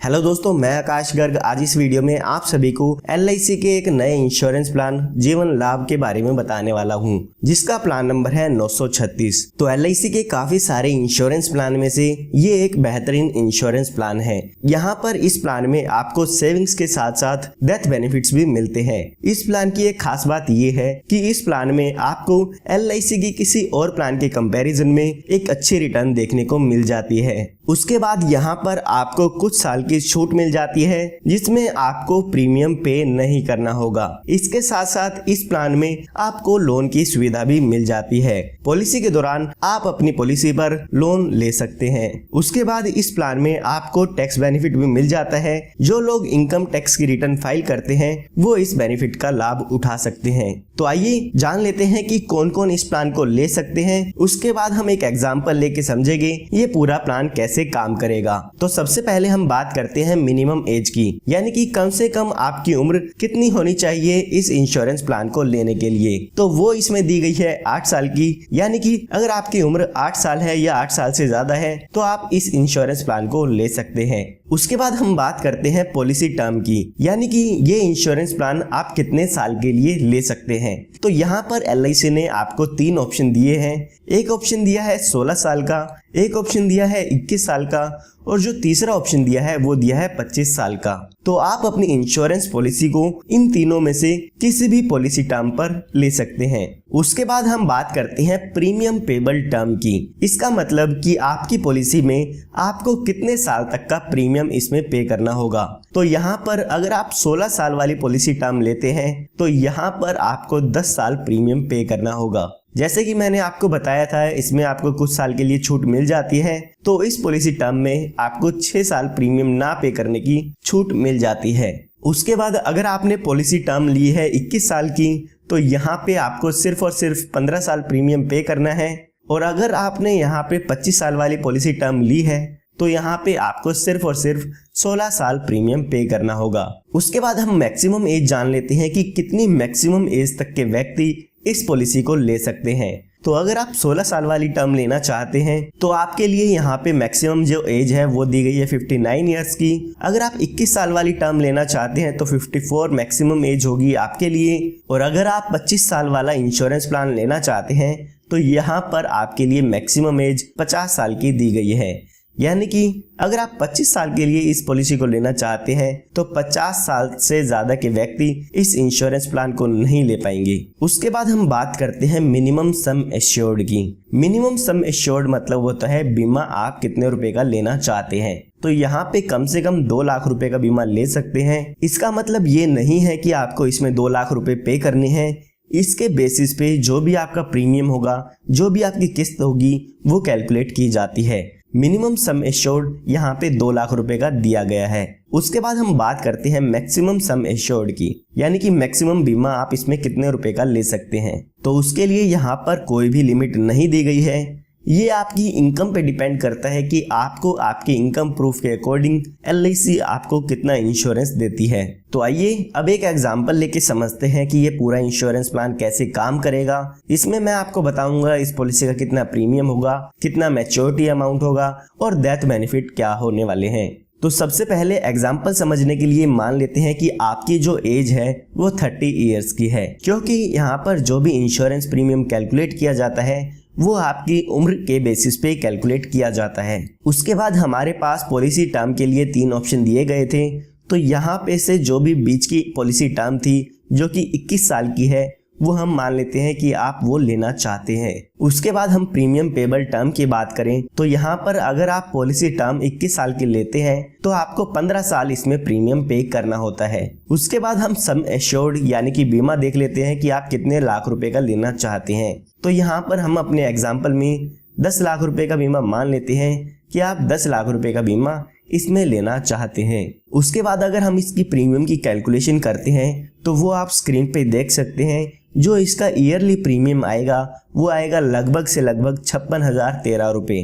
Hello दोस्तों, मैं आकाश गर्ग आज इस वीडियो में आप सभी को LIC के एक नए इंश्योरेंस प्लान जीवन लाभ के बारे में बताने वाला हूं, जिसका प्लान नंबर है 936। तो LIC के काफी सारे इंश्योरेंस प्लान में से ये एक बेहतरीन इंश्योरेंस प्लान है। यहाँ पर इस प्लान में आपको सेविंग्स के साथ साथ डेथ बेनिफिट्स भी मिलते हैं। इस प्लान की एक खास बात ये है कि इस प्लान में आपको LIC की किसी और प्लान के कंपैरिजन में एक अच्छी रिटर्न देखने को मिल जाती है। उसके बाद यहाँ पर आपको कुछ साल की छूट मिल जाती है, जिसमें आपको प्रीमियम पे नहीं करना होगा। इसके साथ साथ इस प्लान में आपको लोन की सुविधा भी मिल जाती है। पॉलिसी के दौरान आप अपनी पॉलिसी पर लोन ले सकते हैं। उसके बाद इस प्लान में आपको टैक्स बेनिफिट भी मिल जाता है। जो लोग इनकम टैक्स की रिटर्न फाइल करते हैं वो इस बेनिफिट का लाभ उठा सकते हैं। तो आइए जान लेते हैं कि कौन कौन इस प्लान को ले सकते हैं। उसके बाद हम एक एग्जाम्पल लेके समझेंगे ये पूरा प्लान कैसे काम करेगा। तो सबसे पहले हम बात करते हैं मिनिमम एज की, यानी कि कम से कम आपकी उम्र कितनी होनी चाहिए इस इंश्योरेंस प्लान को लेने के लिए। तो वो इसमें दी गई है 8 साल की, यानी कि अगर आपकी उम्र 8 साल है या 8 साल से ज्यादा है तो आप इस इंश्योरेंस प्लान को ले सकते हैं। उसके बाद हम बात करते हैं पॉलिसी टर्म की, यानी कि ये इंश्योरेंस प्लान आप कितने साल के लिए ले सकते हैं। तो यहाँ पर LIC ने आपको 3 ऑप्शन दिए हैं। एक ऑप्शन दिया है 16 साल का, एक ऑप्शन दिया है 21 साल का और जो तीसरा ऑप्शन दिया है वो दिया है 25 साल का। तो आप अपनी इंश्योरेंस पॉलिसी को इन तीनों में से किसी भी पॉलिसी टर्म पर ले सकते हैं। उसके बाद हम बात करते हैं प्रीमियम पेबल टर्म की। इसका मतलब कि आपकी पॉलिसी में आपको कितने साल तक का प्रीमियम इसमें पे करना होगा। तो यहाँ पर अगर आप 16 साल वाली पॉलिसी टर्म लेते हैं तो यहाँ पर आपको 10 साल प्रीमियम पे करना होगा। जैसे कि मैंने आपको बताया था, इसमें आपको कुछ साल के लिए छूट मिल जाती है। तो इस पॉलिसी टर्म में आपको 6 साल प्रीमियम ना पे करने की छूट मिल जाती है। उसके बाद अगर आपने पॉलिसी टर्म ली है 21 साल की तो यहाँ पे आपको सिर्फ और सिर्फ 15 साल प्रीमियम पे करना है। और अगर आपने यहाँ पे 25 साल वाली पॉलिसी टर्म ली है तो यहाँ पे आपको सिर्फ और सिर्फ 16 साल प्रीमियम पे करना होगा। उसके बाद हम मैक्सिमम एज जान लेते हैं कि कितनी मैक्सिमम एज तक के व्यक्ति इस पॉलिसी को ले सकते हैं। तो अगर आप 16 साल वाली टर्म लेना चाहते हैं तो आपके लिए यहाँ पे मैक्सिमम जो एज है वो दी गई है 59 ईयर्स की। अगर आप 21 साल वाली टर्म लेना चाहते हैं तो 54 मैक्सिमम एज होगी आपके लिए। और अगर आप 25 साल वाला इंश्योरेंस प्लान लेना चाहते हैं तो यहाँ पर आपके लिए मैक्सिमम एज 50 साल की दी गई है। यानी कि अगर आप 25 साल के लिए इस पॉलिसी को लेना चाहते हैं तो 50 साल से ज्यादा के व्यक्ति इस इंश्योरेंस प्लान को नहीं ले पाएंगे। उसके बाद हम बात करते हैं मिनिमम सम एश्योर्ड की। मिनिमम सम एश्योर्ड मतलब होता है बीमा आप कितने रुपए का लेना चाहते हैं। तो यहाँ पे कम से कम 2 लाख रुपए का बीमा ले सकते हैं। इसका मतलब ये नहीं है कि आपको इसमें 2 लाख रुपए पे करने हैं। इसके बेसिस पे जो भी आपका प्रीमियम होगा, जो भी आपकी किस्त होगी वो कैलकुलेट की जाती है। मिनिमम सम एश्योर्ड यहाँ पे 2 लाख रुपए का दिया गया है। उसके बाद हम बात करते हैं मैक्सिमम सम एश्योर्ड की, यानी कि मैक्सिमम बीमा आप इसमें कितने रुपए का ले सकते हैं। तो उसके लिए यहाँ पर कोई भी लिमिट नहीं दी गई है। ये आपकी इनकम पे डिपेंड करता है कि आपको आपके इनकम प्रूफ के अकॉर्डिंग LIC आपको कितना इंश्योरेंस देती है। तो आइए अब एक एग्जांपल लेके समझते हैं कि ये पूरा इंश्योरेंस प्लान कैसे काम करेगा। इसमें मैं आपको बताऊंगा इस पॉलिसी का कितना प्रीमियम होगा, कितना मैच्योरिटी अमाउंट होगा और डेथ बेनिफिट क्या होने वाले हैं। तो सबसे पहले एग्जाम्पल समझने के लिए मान लेते हैं कि आपकी जो एज है वो 30 ईयर्स की है, क्योंकि यहाँ पर जो भी इंश्योरेंस प्रीमियम कैलकुलेट किया जाता है वो आपकी उम्र के बेसिस पे कैलकुलेट किया जाता है। उसके बाद हमारे पास पॉलिसी टर्म के लिए 3 ऑप्शन दिए गए थे। तो यहाँ पे से जो भी बीच की पॉलिसी टर्म थी जो कि 21 साल की है वो हम मान लेते हैं कि आप वो लेना चाहते हैं। उसके बाद हम प्रीमियम पेबल टर्म की बात करें तो यहाँ पर अगर आप पॉलिसी टर्म 21 साल की लेते हैं तो आपको 15 साल इसमें प्रीमियम पे करना होता है। उसके बाद हम सम एश्योर्ड यानी कि बीमा देख लेते हैं कि आप कितने लाख रुपए का लेना चाहते हैं। तो यहाँ पर हम अपने एग्जाम्पल में 10 लाख रुपए का बीमा मान लेते हैं कि आप 10 लाख रुपए का बीमा इसमें लेना चाहते हैं। उसके बाद अगर हम इसकी प्रीमियम की कैलकुलेशन करते हैं तो वो आप स्क्रीन पे देख सकते हैं। जो इसका ईयरली प्रीमियम आएगा वो आएगा लगभग से लगभग 56,013 रुपये।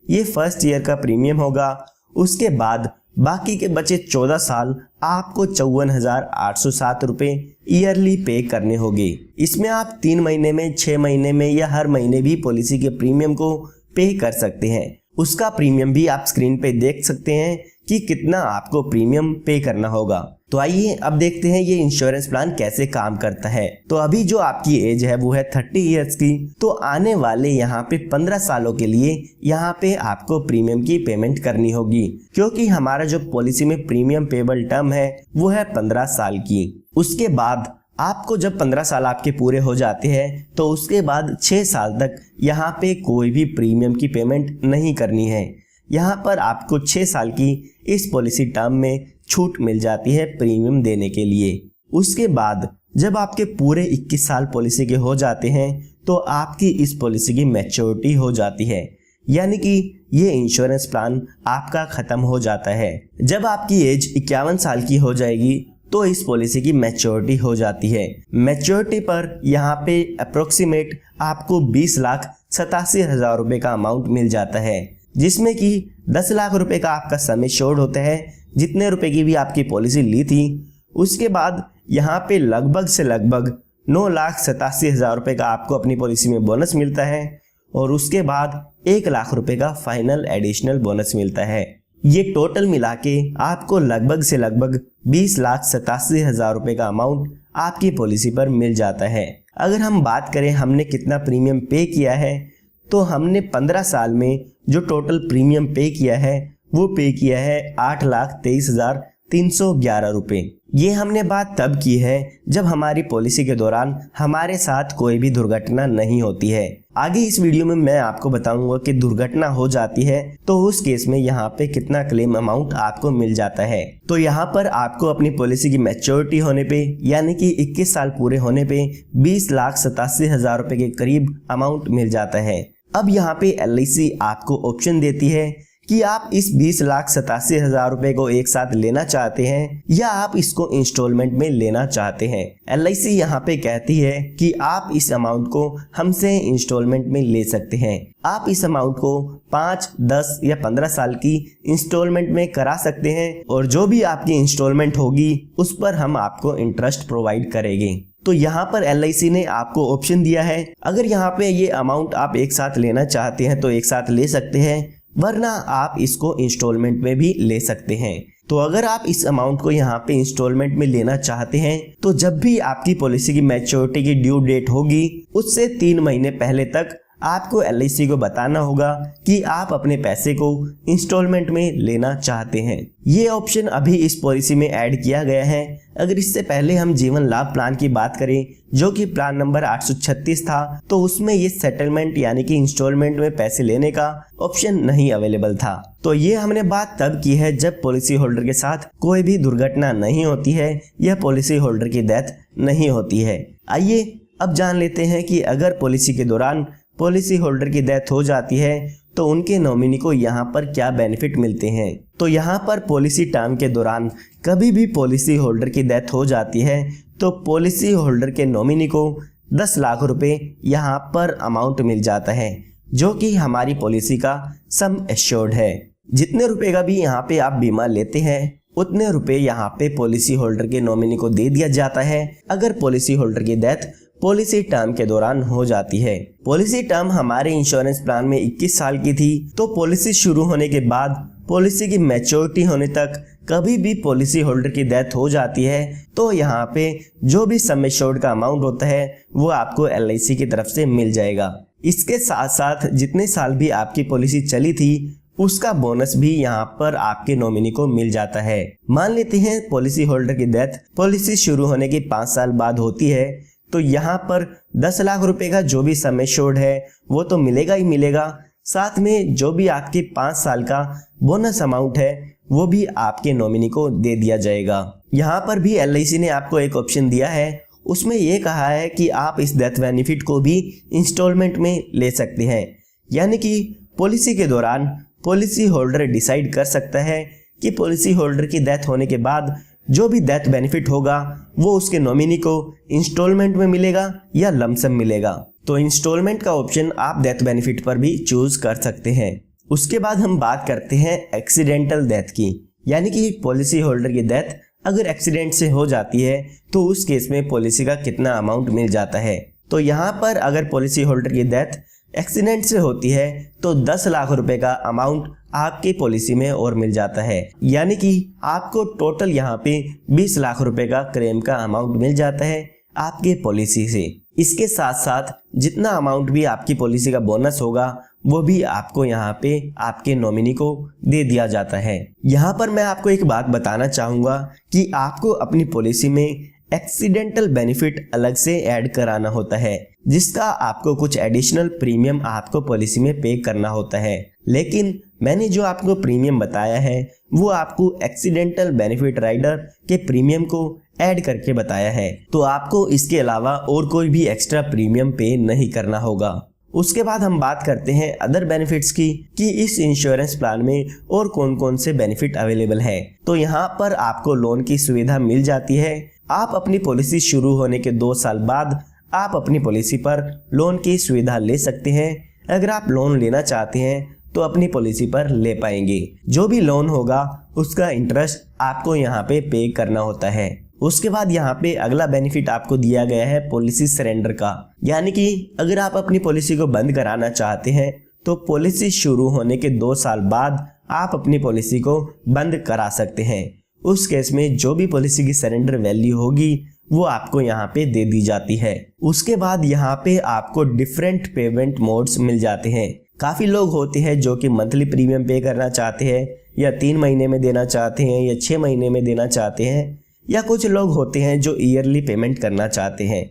ये फर्स्ट ईयर का प्रीमियम होगा। उसके बाद बाकी के बचे 14 साल आपको 54,807 रुपये ईयरली पे करने होंगे। इसमें आप 3 महीने में, 6 महीने में या हर महीने भी पॉलिसी के प्रीमियम को पे कर सकते हैं। उसका प्रीमियम भी आप स्क्रीन पे देख सकते हैं कि कितना आपको प्रीमियम पे करना होगा। तो आइए अब देखते हैं ये इंश्योरेंस प्लान कैसे काम करता है। तो अभी जो आपकी एज है वो है 30 इयर्स की। तो आने वाले यहाँ पे 15 सालों के लिए यहाँ पे आपको प्रीमियम की पेमेंट करनी होगी, क्योंकि हमारा जो पॉलिसी में प्रीमियम पेबल टर्म है वो है 15 साल की। उसके बाद आपको जब 15 साल आपके पूरे हो जाते हैं तो उसके बाद 6 साल तक यहाँ पे कोई भी प्रीमियम की पेमेंट नहीं करनी है। यहाँ पर आपको 6 साल की इस पॉलिसी टर्म में छूट मिल जाती है प्रीमियम देने के लिए। उसके बाद जब आपके पूरे 21 साल पॉलिसी के हो जाते हैं तो आपकी इस पॉलिसी की मैच्योरिटी हो जाती है, यानी कि ये इंश्योरेंस प्लान आपका खत्म हो जाता है। जब आपकी एज 51 साल की हो जाएगी तो इस पॉलिसी की मैच्योरिटी हो जाती है। मैच्योरिटी पर यहाँ पे अप्रोक्सीमेट आपको 20,87,000 रुपए का अमाउंट मिल जाता है, जिसमें कि 10 लाख रुपए का आपका सम एश्योर्ड होता है, जितने रुपए की भी आपकी पॉलिसी ली थी। उसके बाद यहाँ पे लगभग से लगभग 9,87,000 रुपए का आपको अपनी पॉलिसी में बोनस मिलता है, और उसके बाद 1 लाख रुपए का फाइनल एडिशनल बोनस मिलता है। ये टोटल मिला के आपको लगभग से लगभग 20,87,000 रुपए का अमाउंट आपकी पॉलिसी पर मिल जाता है। अगर हम बात करें हमने कितना प्रीमियम पे किया है, तो हमने 15 साल में जो टोटल प्रीमियम पे किया है वो पे किया है 8,23,311 रुपए। ये हमने बात तब की है जब हमारी पॉलिसी के दौरान हमारे साथ कोई भी दुर्घटना नहीं होती है। आगे इस वीडियो में मैं आपको बताऊंगा कि दुर्घटना हो जाती है तो उस केस में यहाँ पे कितना क्लेम अमाउंट आपको मिल जाता है। तो यहाँ पर आपको अपनी पॉलिसी की मैच्योरिटी होने पे यानी कि 21 साल पूरे होने पे 20,87,000 रुपए के करीब अमाउंट मिल जाता है। अब यहाँ पे LIC आपको ऑप्शन देती है कि आप इस 20,87,000 रुपए को एक साथ लेना चाहते हैं या आप इसको इंस्टॉलमेंट में लेना चाहते हैं। LIC यहाँ पे कहती है कि आप इस अमाउंट को हमसे इंस्टॉलमेंट में ले सकते हैं। आप इस अमाउंट को 5, 10 या 15 साल की इंस्टॉलमेंट में करा सकते हैं, और जो भी आपकी इंस्टॉलमेंट होगी उस पर हम आपको इंटरेस्ट प्रोवाइड करेंगे। तो यहाँ पर LIC ने आपको ऑप्शन दिया है, अगर यहाँ पे ये अमाउंट आप एक साथ लेना चाहते हैं तो एक साथ ले सकते हैं, वरना आप इसको इंस्टॉलमेंट में भी ले सकते हैं। तो अगर आप इस अमाउंट को यहाँ पे इंस्टॉलमेंट में लेना चाहते हैं तो जब भी आपकी पॉलिसी की मैच्योरिटी की ड्यू डेट होगी उससे 3 महीने पहले तक आपको LIC को बताना होगा कि आप अपने पैसे को इंस्टॉलमेंट में लेना चाहते हैं। ये ऑप्शन अभी इस पॉलिसी में ऐड किया गया है। अगर इससे पहले हम जीवन लाभ प्लान की बात करें जो कि प्लान नंबर 836 था, तो उसमें ये सेटलमेंट यानी कि इंस्टॉलमेंट में पैसे लेने का ऑप्शन नहीं अवेलेबल था। तो ये हमने बात तब की है जब पॉलिसी होल्डर के साथ कोई भी दुर्घटना नहीं होती है या पॉलिसी होल्डर की डेथ नहीं होती है। आइए अब जान लेते हैं कि अगर पॉलिसी के दौरान पॉलिसी होल्डर की डेथ हो जाती है तो उनके नॉमिनी को यहाँ पर क्या बेनिफिट मिलते हैं। तो यहाँ पर पॉलिसी टर्म के दौरान कभी भी पॉलिसी होल्डर की डेथ हो जाती है तो पॉलिसी होल्डर के नॉमिनी को 10 लाख रुपए यहाँ पर अमाउंट मिल जाता है, जो कि हमारी पॉलिसी का सम एश्योर्ड है। जितने रुपए का भी यहाँ पे आप बीमा लेते हैं उतने रुपए यहाँ पे पॉलिसी होल्डर के नॉमिनी को दे दिया जाता है अगर पॉलिसी होल्डर की डेथ पॉलिसी टर्म के दौरान हो जाती है। पॉलिसी टर्म हमारे इंश्योरेंस प्लान में 21 साल की थी, तो पॉलिसी शुरू होने के बाद पॉलिसी की मैच्योरिटी होने तक कभी भी पॉलिसी होल्डर की डेथ हो जाती है तो यहाँ पे जो भी सम एश्योर्ड का अमाउंट होता है वो आपको LIC की तरफ से मिल जाएगा। इसके साथ साथ जितने साल भी आपकी पॉलिसी चली थी उसका बोनस भी यहाँ पर आपके नॉमिनी को मिल जाता है। मान लेते हैं पॉलिसी होल्डर की डेथ पॉलिसी शुरू होने के 5 साल बाद होती है, तो यहाँ पर 10 लाख रुपए का जो भी सम एश्योर्ड है वो तो मिलेगा ही मिलेगा, साथ में जो भी आपके 5 साल का बोनस अमाउंट है वो भी आपके नॉमिनी को दे दिया जाएगा। यहाँ पर भी LIC ने आपको एक ऑप्शन दिया है, उसमें ये कहा है कि आप इस डेथ बेनिफिट को भी इंस्टॉलमेंट में ले सकते हैं, यानी कि पॉलिसी के दौरान पॉलिसी होल्डर डिसाइड कर सकता है कि पॉलिसी होल्डर की डेथ होने के बाद जो भी डेथ बेनिफिट होगा वो उसके नॉमिनी को इंस्टॉलमेंट में मिलेगा या लमसम मिलेगा। तो इंस्टॉलमेंट का ऑप्शन आप डेथ बेनिफिट पर भी चूज कर सकते हैं। उसके बाद हम बात करते हैं एक्सीडेंटल डेथ की, यानी कि पॉलिसी होल्डर की डेथ अगर एक्सीडेंट से हो जाती है तो उस केस में पॉलिसी का कितना अमाउंट मिल जाता है। तो यहाँ पर अगर पॉलिसी होल्डर की डेथ एक्सीडेंट से होती है तो 10 लाख रुपए का अमाउंट आपकी पॉलिसी में और मिल जाता है, यानी कि आपको टोटल यहाँ पे 20 लाख रुपए का क्लेम का अमाउंट मिल जाता है आपके पॉलिसी से। इसके साथ साथ जितना अमाउंट भी आपकी पॉलिसी का बोनस होगा वो भी आपको यहाँ पे आपके नॉमिनी को दे दिया जाता है। यहाँ पर मैं आपको एक बात बताना चाहूँगा कि आपको अपनी पॉलिसी में एक्सीडेंटल बेनिफिट अलग से ऐड कराना होता है, जिसका आपको कुछ एडिशनल प्रीमियम आपको पॉलिसी में पे करना होता है। लेकिन मैंने जो आपको प्रीमियम बताया है वो आपको एक्सीडेंटल बेनिफिट राइडर के प्रीमियम को ऐड करके बताया है, तो आपको इसके अलावा और कोई भी एक्स्ट्रा प्रीमियम पे नहीं करना होगा। उसके बाद हम बात करते हैं अदर बेनिफिट्स की कि इस इंश्योरेंस प्लान में और कौन कौन से बेनिफिट अवेलेबल है। तो यहाँ पर आपको लोन की सुविधा मिल जाती है। आप अपनी पॉलिसी शुरू होने के 2 साल बाद आप अपनी पॉलिसी पर लोन की सुविधा ले सकते हैं। अगर आप लोन लेना चाहते हैं तो अपनी पॉलिसी पर ले पाएंगे। जो भी लोन होगा उसका इंटरेस्ट आपको यहाँ पे करना होता है। उसके बाद यहाँ पे अगला बेनिफिट आपको दिया गया है पॉलिसी सरेंडर का, यानी कि अगर आप अपनी पॉलिसी को बंद कराना चाहते हैं तो पॉलिसी शुरू होने के 2 साल बाद आप अपनी पॉलिसी को बंद करा सकते हैं। उस केस में जो भी पॉलिसी की सरेंडर वैल्यू होगी वो आपको यहाँ पे दे दी जाती है। उसके बाद यहाँ पे आपको डिफरेंट पेमेंट मोड्स मिल जाते हैं। काफ़ी लोग होते हैं जो कि मंथली प्रीमियम पे करना चाहते हैं, या 3 महीने में देना चाहते हैं, या 6 महीने में देना चाहते हैं, या कुछ लोग होते हैं जो ईयरली पेमेंट करना चाहते हैं।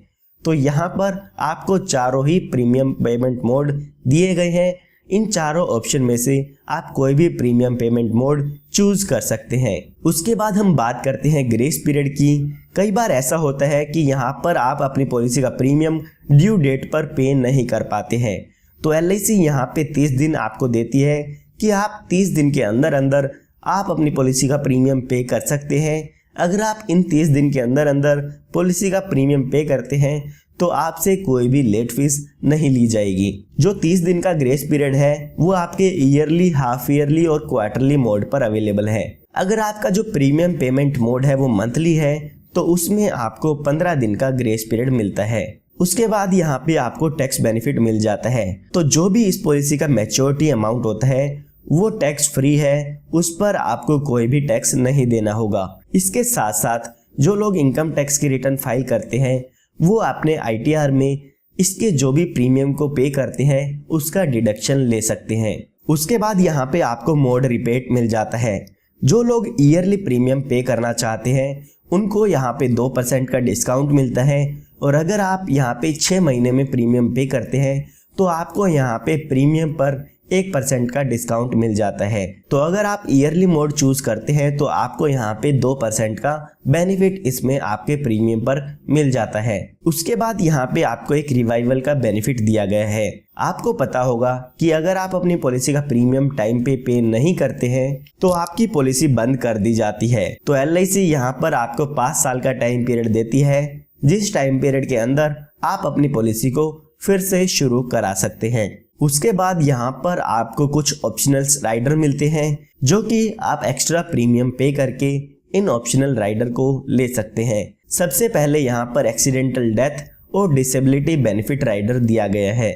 तो यहाँ पर आपको चारों ही प्रीमियम पेमेंट मोड दिए गए हैं। इन चारों ऑप्शन में से आप कोई भी प्रीमियम पेमेंट मोड चूज कर सकते हैं। उसके बाद हम बात करते हैं ग्रेस पीरियड की। कई बार ऐसा होता है कि यहाँ पर आप अपनी पॉलिसी का प्रीमियम ड्यू डेट पर पे नहीं कर पाते हैं, तो LIC यहाँ पे 30 दिन आपको देती है कि आप 30 दिन के अंदर अंदर आप अपनी पॉलिसी का प्रीमियम पे कर सकते हैं। अगर आप इन 30 दिन के अंदर अंदर पॉलिसी का प्रीमियम पे करते हैं तो आपसे कोई भी लेट फीस नहीं ली जाएगी। जो 30 दिन का ग्रेस पीरियड है वो आपके ईयरली, हाफ ईयरली और क्वार्टरली मोड पर अवेलेबल है। अगर आपका जो प्रीमियम पेमेंट मोड है वो मंथली है तो उसमें आपको 15 दिन का ग्रेस पीरियड मिलता है। उसके बाद यहाँ पे आपको टैक्स बेनिफिट मिल जाता है। तो जो भी इस पॉलिसी का मैच्योरिटी अमाउंट होता है वो टैक्स फ्री है, उस पर आपको कोई भी टैक्स नहीं देना होगा। इसके साथ साथ जो लोग इनकम टैक्स की रिटर्न फाइल करते हैं वो अपने ITR में इसके जो भी प्रीमियम को पे करते हैं उसका डिडक्शन ले सकते हैं। उसके बाद यहाँ पे आपको मोड रिबेट मिल जाता है। जो लोग ईयरली प्रीमियम पे करना चाहते हैं उनको यहाँ पे 2% का डिस्काउंट मिलता है, और अगर आप यहाँ पे 6 महीने में प्रीमियम पे करते हैं तो आपको यहाँ पे प्रीमियम पर 1% का डिस्काउंट मिल जाता है। तो अगर आप ईयरली मोड चूज करते हैं तो आपको यहाँ पे 2% का बेनिफिट इसमें आपके प्रीमियम पर मिल जाता है। उसके बाद यहाँ पे आपको एक रिवाइवल का बेनिफिट दिया गया है। आपको पता होगा कि अगर आप अपनी पॉलिसी का प्रीमियम टाइम पे नहीं करते हैं तो आपकी पॉलिसी बंद कर दी जाती है। तो LIC यहाँ पर आपको 5 साल का टाइम पीरियड देती है, जिस टाइम पीरियड के अंदर आप अपनी पॉलिसी को फिर से शुरू करा सकते हैं। उसके बाद यहाँ पर आपको कुछ ऑप्शनल राइडर मिलते हैं जो कि आप एक्स्ट्रा प्रीमियम पे करके इन ऑप्शनल राइडर को ले सकते हैं। सबसे पहले यहाँ पर एक्सीडेंटल डेथ और डिसेबिलिटी बेनिफिट राइडर दिया गया है।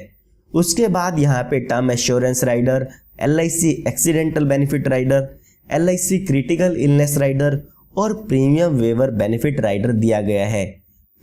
उसके बाद यहाँ पे term assurance rider, LIC accidental benefit rider, LIC critical illness rider और प्रीमियम वेवर बेनिफिट राइडर दिया गया है।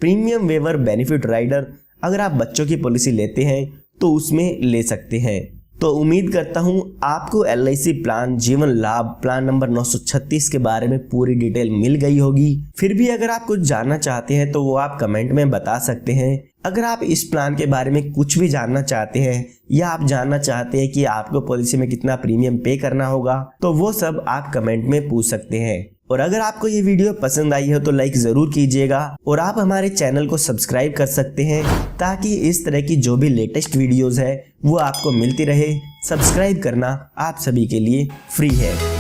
प्रीमियम वेवर बेनिफिट राइडर अगर आप बच्चों की पॉलिसी लेते हैं तो उसमें ले सकते हैं। तो उम्मीद करता हूं आपको LIC प्लान जीवन लाभ प्लान नंबर 936 के बारे में पूरी डिटेल मिल गई होगी। फिर भी अगर आप कुछ जानना चाहते हैं तो वो आप कमेंट में बता सकते हैं। अगर आप इस प्लान के बारे में कुछ भी जानना चाहते हैं या आप जानना चाहते हैं कि आपको पॉलिसी में कितना प्रीमियम पे करना होगा तो वो सब आप कमेंट में पूछ सकते हैं। और अगर आपको ये वीडियो पसंद आई हो तो लाइक जरूर कीजिएगा, और आप हमारे चैनल को सब्सक्राइब कर सकते हैं ताकि इस तरह की जो भी लेटेस्ट वीडियोस है वो आपको मिलती रहे। सब्सक्राइब करना आप सभी के लिए फ्री है।